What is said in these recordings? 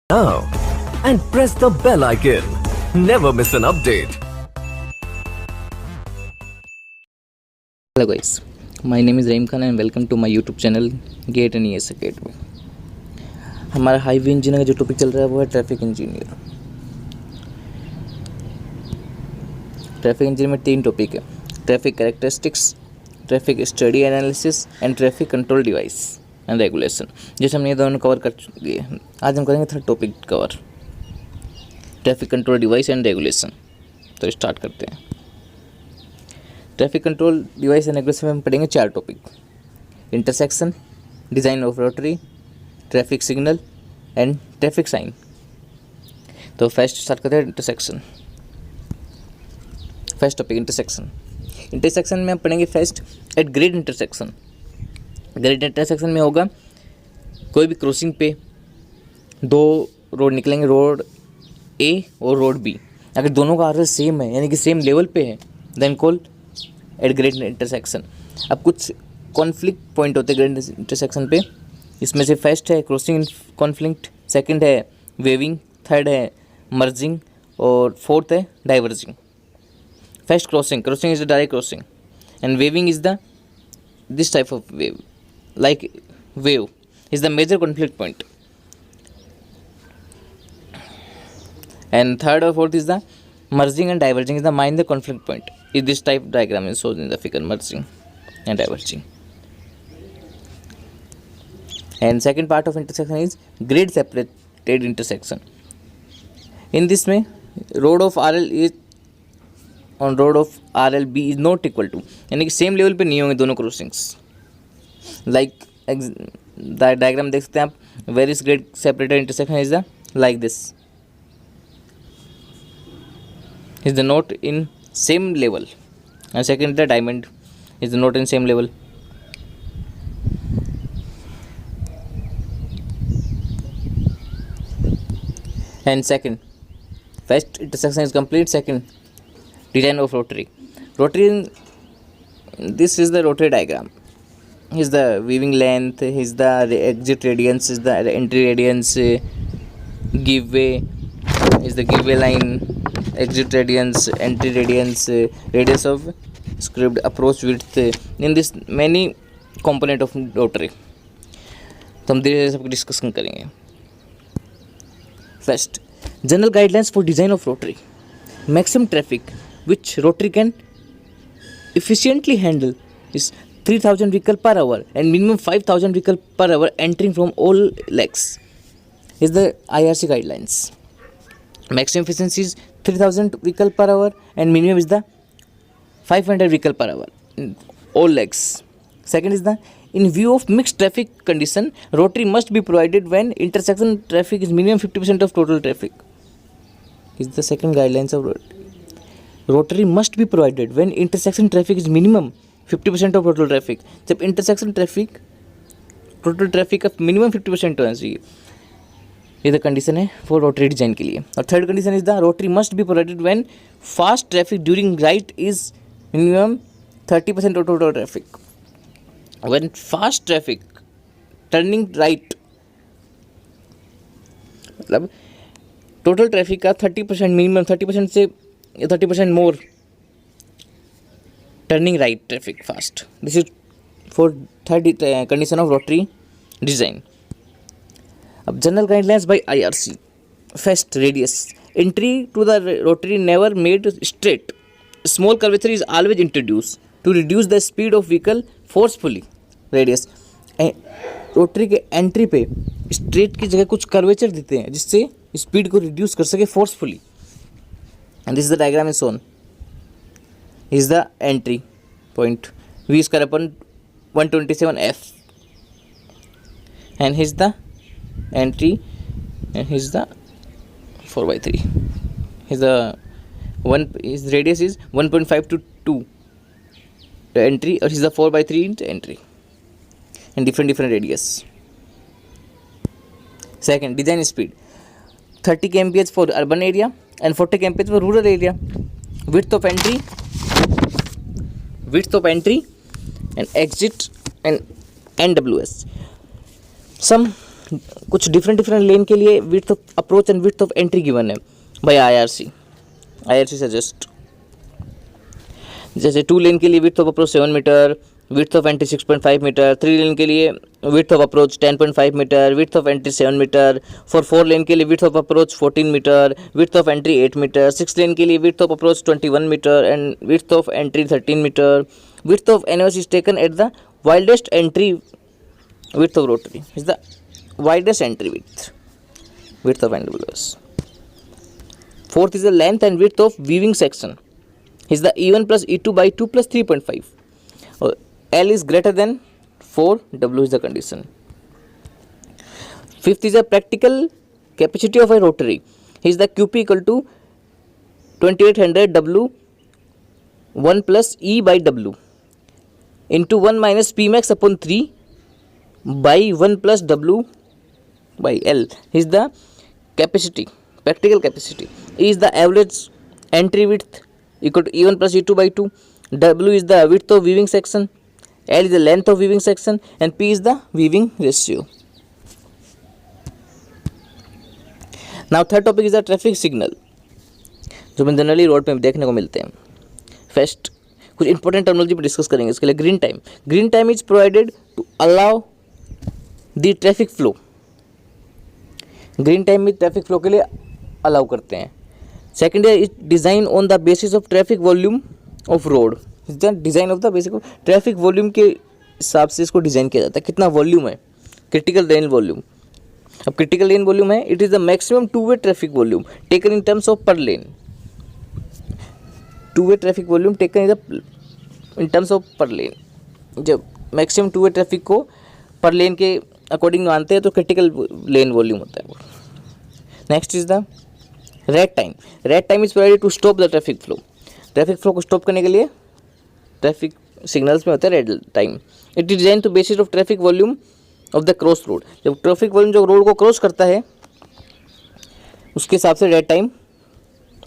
now and press the bell icon. Never miss an update. Hello guys, my name is Rahim Khan and welcome to my YouTube channel Gate and ES Academy। हमारा highway engineer का जो topic चल रहा है वो है traffic engineer. Traffic engineer में 3 topic है, traffic characteristics, traffic study analysis and traffic control device and regulation. जैसे हमने ये दोनों कवर कर चुके हैं, आज हम करेंगे third topic cover, traffic control device and regulation. तो स्टार्ट करते हैं। Traffic control device and regulation में हम पढ़ेंगे 4 topic, intersection, design of rotary, traffic signal and traffic sign. तो फर्स्ट स्टार्ट करते हैं intersection. First topic intersection. Intersection में हम पढ़ेंगे first at grade intersection. Grade intersection में होगा कोई भी क्रॉसिंग पे 2 रोड निकलेंगे, रोड ए और रोड बी। अगर दोनों का आर सेम है यानी कि सेम लेवल पे है then call at grade intersection. अब कुछ कॉन्फ्लिक्ट पॉइंट होते हैं ग्रिड इंटरसेक्शन पे, इसमें से फर्स्ट है क्रॉसिंग कॉन्फ्लिक्ट, सेकंड है वेविंग, थर्ड है मर्जिंग और फोर्थ है diverging. First crossing is the direct crossing and weaving is the this type of wave, like wave is the major conflict point, and third or fourth is the merging and diverging is the minor conflict point. Is this type diagram is shown in the figure, merging and diverging. And second part of intersection is grid separated intersection. In this में road of RL is on road of RLB is not equal to, यानी कि same level पे नहीं होंगे दोनों crossings. Like diagram देख सकते हैं आप, various grade separated intersection is the like this, is the not in same level and second the diamond is the not in same level. And second first intersection is complete, second design of rotary. This is the rotary diagram. Is the weaving length, is the exit radius, is the entry radius, give way is the give way line, exit radius, entry radius, radius of script, approach width. In this many component of rotary. तो हम धीरे धीरे सबको discussion करेंगे। First general guidelines for design of rotary. Maximum traffic which rotary can efficiently handle is 3000 vehicle per hour and minimum 5000 vehicle per hour entering from all legs is the IRC guidelines. Maximum efficiency is 3000 vehicle per hour and minimum is the 500 vehicle per hour in all legs. Second is the in view of mixed traffic condition, rotary must be provided when intersection traffic is minimum 50% of total traffic. Is the second guidelines of rotary. Rotary must be provided when intersection traffic is minimum 50% of total traffic. जब intersection traffic total traffic का minimum 50% होना चाहिए, ये the condition है for rotary design के लिए। और third condition is the rotary must be provided when fast traffic during right is minimum 30% of total traffic. When fast traffic turning right, मतलब total traffic का 30% minimum, 30% से 30% मोर turning right traffic fast. This is for third condition of rotary design. अब general guidelines by IRC। First radius entry to the rotary never made straight, small curvature is always introduce to reduce the speed of vehicle forcefully. Radius rotary के entry पे straight की जगह कुछ curvature देते हैं जिससे speed को reduce कर सके forcefully. And this is the diagram is shown. Is the entry point V square upon 127F, and here's the entry, and here's the 4/3. Here's the one. His radius is 1.5 to 2. The entry, or here's the 4/3 into entry, and different radius. Second, design speed 30 kmph for urban area and 40 kmph for rural area. Width of entry and exit and NWS. Some कुछ different lane के लिए width of approach and width of entry given है by IRC suggest. जैसे 2 lane के लिए width of approach 7 metre, width of entry 6.5 metre, 3 lane के लिए width of approach 10.5 metre, width of entry 7 metre, for 4 lane के लिए width of approach 14 metre, width of entry 8 metre, 6 lane के लिए width of approach 21 metre and width of entry 13 metre. Width of NOS is taken at the widest entry width of rotary is the widest entry width of NWS. Fourth is the length and width of weaving section is the E1 plus E2 by 2 plus 3.5. L is greater than 4, W is the condition. Fifth is the practical capacity of a rotary is the QP equal to 2800 W 1 plus E by W into 1 minus P max upon 3 by 1 plus W by L is the capacity, practical capacity. E is the average entry width equal to E1 plus E2 by 2. W is the width of weaving section, L is the length of weaving section and P is the weaving ratio. Now third topic is the traffic signal जो हमें generally road पे देखने को मिलते हैं। First कुछ important terminology पर discuss करेंगे। इसके लिए green time is provided to allow the traffic flow. Green time में ट्रैफिक फ्लो के लिए अलाउ करते हैं। Second is design on the basis of traffic volume of road. Design of the basis of traffic volume के हिसाब से इसको design किया जाता है। कितना वॉल्यूम है, क्रिटिकल रेन वॉल्यूम। अब क्रिटिकल रेन वॉल्यूम है, it is the maximum two way traffic volume taken in terms of per lane. Two way traffic volume taken in terms of per lane. जब मैक्सिमम 2-वे ट्रैफिक को पर लेन के according मानते हैं तो critical लेन volume होता है वो। Next is the red time. Red time is provided to stop the traffic flow. Traffic flow को स्टॉप करने के लिए ट्रैफिक सिग्नल्स में होता है red time. It is design to basis of traffic volume of the cross road. जब traffic volume जो road को क्रॉस करता है उसके हिसाब से रेड टाइम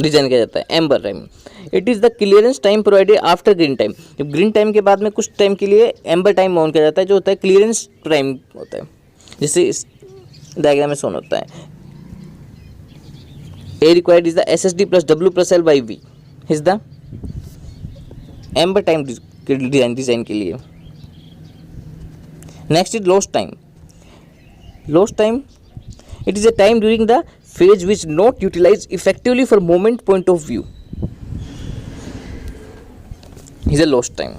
डिजाइन किया जाता है। Amber time, it is the clearance time provided after green time. जब ग्रीन टाइम के बाद में कुछ टाइम के लिए एम्बर टाइम माउंट किया जाता है जो होता है क्लियरेंस टाइम होता है, जिससे इस डायग्राम में शोन होता है। A required is the SSD plus W plus L by V is the amber time design के लिए। Next is lost time. Lost time it is a time during the phase which not utilized effectively for moment point of view is a lost time।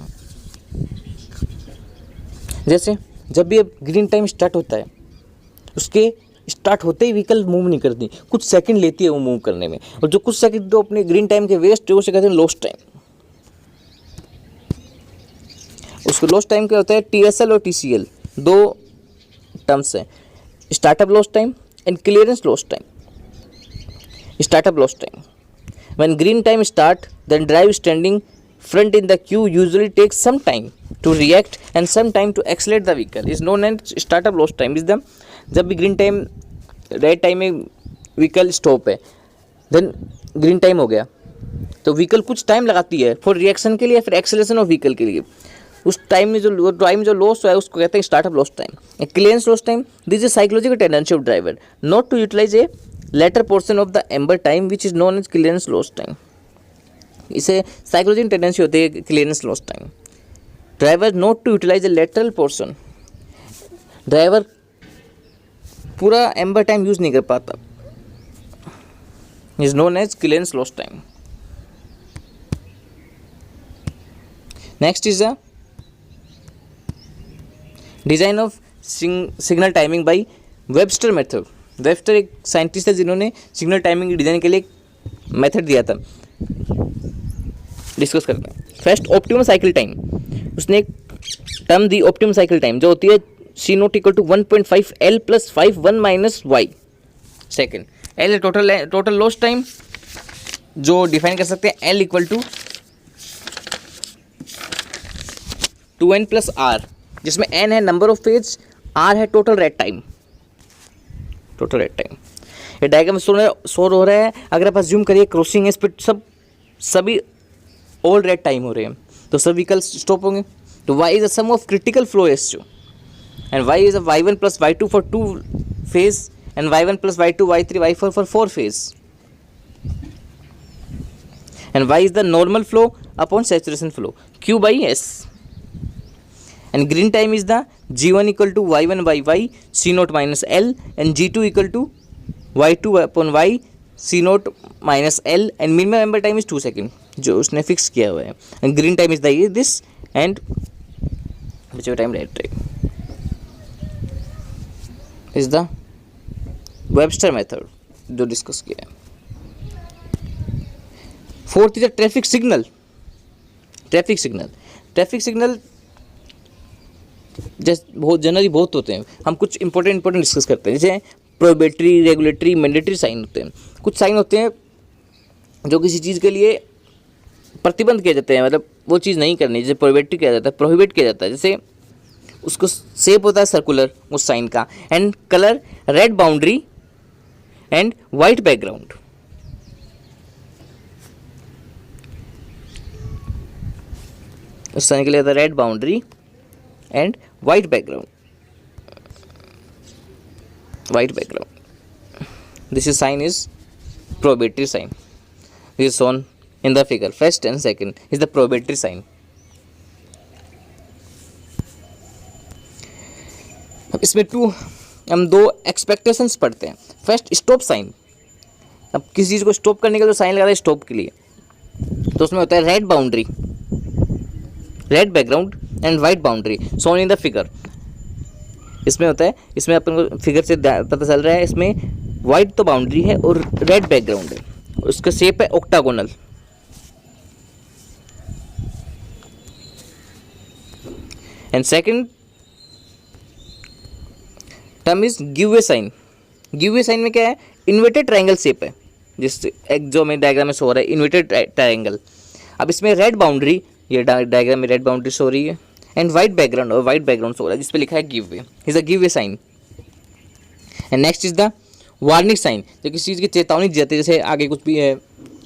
जैसे जब भी अब green time start होता है उसके start होते ही व्हीकल मूव नहीं करती, कुछ सेकंड लेती है वो मूव करने में, और जो कुछ सेकंड तो अपने ग्रीन टाइम के वेस्ट है उसे कहते हैं लॉस्ट टाइम। उसको लॉस्ट टाइम क्या होता है, TSL और TCL दो टर्म्स हैं, startup lost time and clearance lost time. Startup lost time. When green time start, then drive standing front in the queue usually takes some time to react and some time to accelerate the vehicle. Is known as startup lost time. Is the जब भी green time red time में vehicle stop है, then green time हो गया तो vehicle कुछ time लगाती है फॉर रिएक्शन के लिए, फिर एक्सेलरेशन ऑफ व्हीकल के लिए। उस टाइम में जो लॉस है उसको कहते हैं startup lost time. Clearance lost time, this is psychological tendency of driver not to utilise a later portion of the amber time which is known as clearance loss time। इसे psychological tendency होती है clearance loss time. Driver not to utilise a lateral portion, driver पूरा amber time use नहीं कर पाता, is known as clearance loss time. Next is the design of signal timing by Webster method. Webster एक scientist है जिन्होंने signal timing design के लिए method दिया था। डिस्कस करते हैं। फर्स्ट ऑप्टिमम साइकिल टाइम, उसने एक टर्म दी ऑप्टिमम साइकिल टाइम जो होती है C0 equal to 1.5 L plus 5 1 minus Y। Second L है टोटल लॉस टाइम जो डिफाइन कर सकते हैं L equal to 2N plus R, जिसमें N है नंबर ऑफ फेज, R है total red time. Total red time ये डायग्राम शो हो रहा है। अगर आप अज्यूम करिए क्रॉसिंग है, इस पर सभी ऑल रेड टाइम हो रहे हैं तो सब व्हीकल स्टॉप होंगे। तो y is the sum of critical flow ratio and y is y1 plus y2 for 2 phase, and y1 plus y2, y3, y4 for 4 phase. And Y is the normal flow upon saturation flow, Q by S. And green time is the G1 equal to Y1 by Y, C naught minus L, and G2 equal to Y2 upon Y, C naught minus L, and minimum amber time is 2 seconds, जो उसने fix किया हुआ है. And green time is the this, and whichever time red time is the Webster method जो discuss किया है. Fourth is the traffic signal. Traffic signal जैसे बहुत जनरली बहुत होते हैं. हम कुछ इंपॉर्टेंट डिस्कस करते हैं, जैसे प्रोहिबिटरी, रेगुलेटरी, मैंडेटरी साइन होते हैं. कुछ साइन होते हैं जो किसी चीज़ के लिए प्रतिबंध किए जाते हैं, मतलब वो चीज़ नहीं करनी, जैसे प्रोहिबिटरी किया जाता है, प्रोहिबिट किया जाता है. जैसे उसको शेप होता है सर्कुलर उस साइन का, and colour red boundary and white background. उस साइन के लिए होता है red boundary and white background. This is sign is prohibitory sign. This is shown in the figure. First and second is the prohibitory sign. अब इसमें हम दो expectations पढ़ते हैं. First stop sign. अब किसी चीज़ को स्टॉप करने के लिए साइन लगाता है स्टॉप के लिए, तो उसमें होता है red boundary, red background and white boundary shown in the figure. इसमें होता है, इसमें अपन को फिगर से पता चल रहा है, इसमें वाइट तो बाउंड्री है और रेड बैकग्राउंड है. उसका शेप है octagonal. And second term is give way sign. Give way sign में क्या है, इन्वर्टेड ट्रायंगल शेप है, जिस जो में डायग्राम में शो हो रहा है इन्वर्टेड ट्रायंगल. अब इसमें रेड बाउंड्री, ये डायग्राम में रेड बाउंड्री शो रही है, एंड वाइट बैकग्राउंड और वाइट बैकग्राउंड शो रहा है जिस पे लिखा है give way. Is a give way sign. And next is the warning sign. जो किसी चीज़ की चेतावनी दी जाती है, जैसे आगे कुछ भी है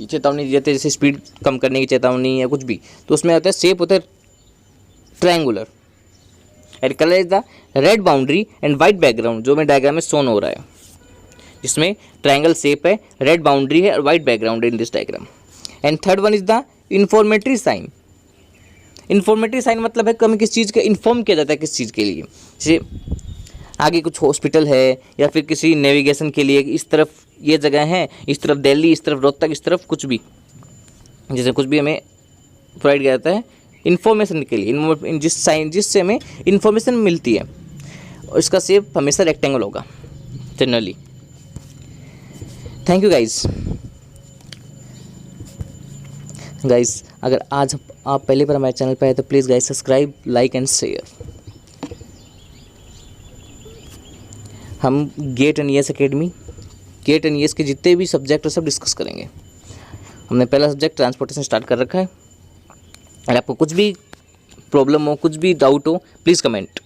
चेतावनी दी जाती है, जैसे स्पीड कम करने की चेतावनी या कुछ भी, तो उसमें होता है शेप होता है triangular. And colour is the red boundary and white background, जो मैं डायग्राम में शोन हो रहा है, जिसमें ट्रायंगल शेप है, रेड बाउंड्री है और white background in this diagram. And third one is the informatory sign. Informatory sign मतलब है हमें किस चीज़ का इन्फॉर्म किया जाता है, किस चीज़ के लिए, जैसे आगे कुछ हॉस्पिटल है या फिर किसी नेविगेशन के लिए, इस तरफ ये जगह है, इस तरफ दिल्ली, इस तरफ रोहतक, इस तरफ कुछ भी, जैसे कुछ भी हमें प्रोवाइड किया जाता है इन्फॉर्मेशन के लिए, जिससे हमें इन्फॉर्मेशन मिलती है. और इसका शेप हमेशा रेक्टेंगल होगा जनरली. Thank you guys. अगर आज आप पहली बार हमारे चैनल पर आए तो please guys subscribe, like and share. हम GATE and ES academy, GATE and ES के जितने भी सब्जेक्ट है सब डिस्कस करेंगे. हमने पहला सब्जेक्ट ट्रांसपोर्टेशन स्टार्ट कर रखा है. अगर आपको कुछ भी प्रॉब्लम हो, कुछ भी डाउट हो, प्लीज़ कमेंट.